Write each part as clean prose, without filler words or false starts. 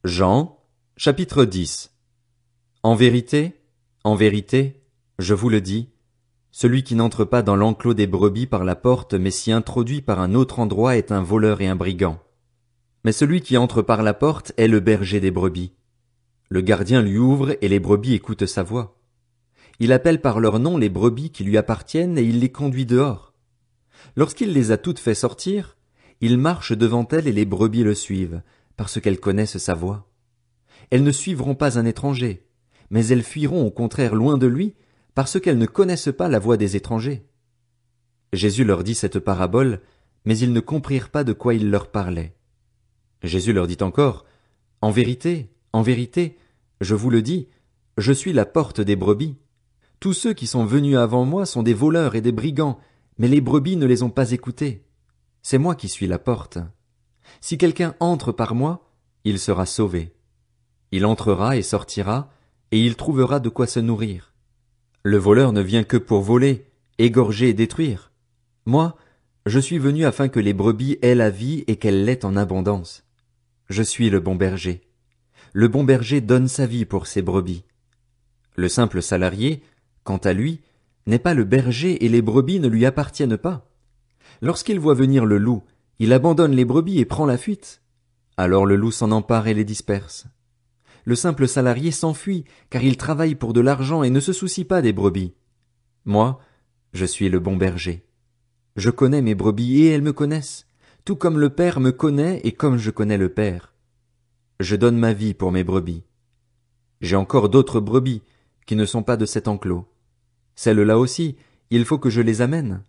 Jean, chapitre 10. En vérité, je vous le dis, celui qui n'entre pas dans l'enclos des brebis par la porte, mais s'y introduit par un autre endroit est un voleur et un brigand. Mais celui qui entre par la porte est le berger des brebis. Le gardien lui ouvre et les brebis écoutent sa voix. Il appelle par leur nom les brebis qui lui appartiennent et il les conduit dehors. Lorsqu'il les a toutes fait sortir, il marche devant elles et les brebis le suivent, parce qu'elles connaissent sa voix. Elles ne suivront pas un étranger, mais elles fuiront au contraire loin de lui, parce qu'elles ne connaissent pas la voix des étrangers. Jésus leur dit cette parabole, mais ils ne comprirent pas de quoi il leur parlait. Jésus leur dit encore, en vérité, je vous le dis, je suis la porte des brebis. Tous ceux qui sont venus avant moi sont des voleurs et des brigands, mais les brebis ne les ont pas écoutés. C'est moi qui suis la porte. Si quelqu'un entre par moi, il sera sauvé. Il entrera et sortira, et il trouvera de quoi se nourrir. Le voleur ne vient que pour voler, égorger et détruire. Moi, je suis venu afin que les brebis aient la vie et qu'elles l'aient en abondance. Je suis le bon berger. Le bon berger donne sa vie pour ses brebis. Le simple salarié, quant à lui, n'est pas le berger et les brebis ne lui appartiennent pas. Lorsqu'il voit venir le loup, il abandonne les brebis et prend la fuite. Alors le loup s'en empare et les disperse. Le simple salarié s'enfuit, car il travaille pour de l'argent et ne se soucie pas des brebis. Moi, je suis le bon berger. Je connais mes brebis et elles me connaissent, tout comme le Père me connaît et comme je connais le Père. Je donne ma vie pour mes brebis. J'ai encore d'autres brebis qui ne sont pas de cet enclos. Celles-là aussi, il faut que je les amène.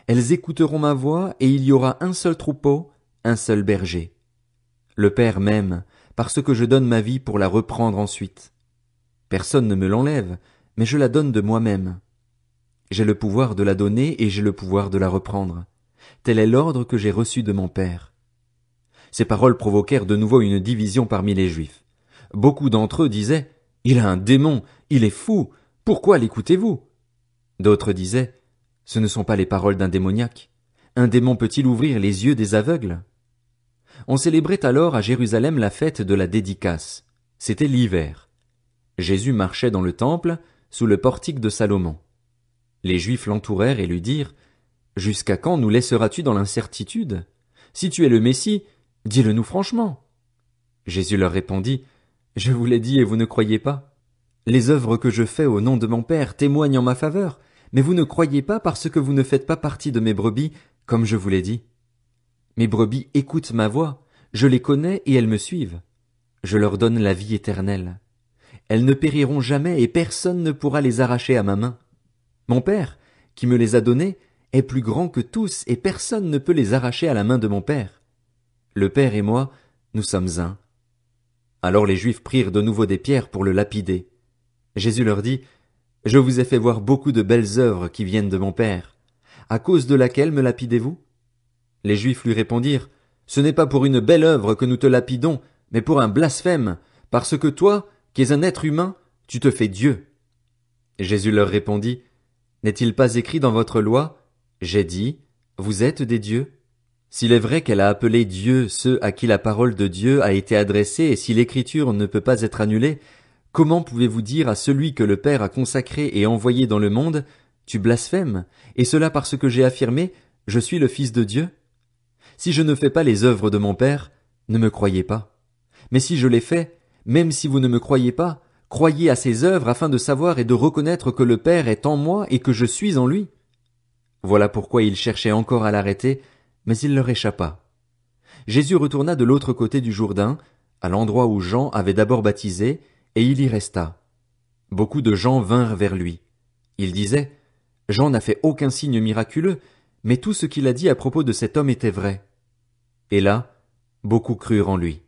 Elles écouteront ma voix et il y aura un seul troupeau, un seul berger. Le Père m'aime, parce que je donne ma vie pour la reprendre ensuite. Personne ne me l'enlève, mais je la donne de moi-même. J'ai le pouvoir de la donner et j'ai le pouvoir de la reprendre. Tel est l'ordre que j'ai reçu de mon Père. Ces paroles provoquèrent de nouveau une division parmi les Juifs. Beaucoup d'entre eux disaient, « Il a un démon, il est fou, pourquoi l'écoutez-vous » D'autres disaient, « Ce ne sont pas les paroles d'un démoniaque. Un démon peut-il ouvrir les yeux des aveugles ?» On célébrait alors à Jérusalem la fête de la dédicace. C'était l'hiver. Jésus marchait dans le temple, sous le portique de Salomon. Les Juifs l'entourèrent et lui dirent, « Jusqu'à quand nous laisseras-tu dans l'incertitude? Si tu es le Messie, dis-le-nous franchement. » Jésus leur répondit, « Je vous l'ai dit et vous ne croyez pas. Les œuvres que je fais au nom de mon Père témoignent en ma faveur, mais vous ne croyez pas parce que vous ne faites pas partie de mes brebis, comme je vous l'ai dit. Mes brebis écoutent ma voix, je les connais et elles me suivent. Je leur donne la vie éternelle. Elles ne périront jamais et personne ne pourra les arracher à ma main. Mon Père, qui me les a donnés, est plus grand que tous et personne ne peut les arracher à la main de mon Père. Le Père et moi, nous sommes un. » Alors les Juifs prirent de nouveau des pierres pour le lapider. Jésus leur dit, « Je vous ai fait voir beaucoup de belles œuvres qui viennent de mon Père. À cause de laquelle me lapidez-vous? » Les Juifs lui répondirent, « Ce n'est pas pour une belle œuvre que nous te lapidons, mais pour un blasphème, parce que toi, qui es un être humain, tu te fais Dieu. » Jésus leur répondit, « N'est-il pas écrit dans votre loi, j'ai dit, vous êtes des dieux? S'il est vrai qu'elle a appelé Dieu ceux à qui la parole de Dieu a été adressée et si l'écriture ne peut pas être annulée, comment pouvez-vous dire à celui que le Père a consacré et envoyé dans le monde, tu blasphèmes, et cela parce que j'ai affirmé, je suis le Fils de Dieu? Si je ne fais pas les œuvres de mon Père, ne me croyez pas. Mais si je les fais, même si vous ne me croyez pas, croyez à ces œuvres afin de savoir et de reconnaître que le Père est en moi et que je suis en lui. » Voilà pourquoi ils cherchaient encore à l'arrêter, mais il leur échappa. Jésus retourna de l'autre côté du Jourdain, à l'endroit où Jean avait d'abord baptisé, et il y resta. Beaucoup de gens vinrent vers lui. Ils disaient, « Jean n'a fait aucun signe miraculeux, mais tout ce qu'il a dit à propos de cet homme était vrai. » Et là, beaucoup crurent en lui.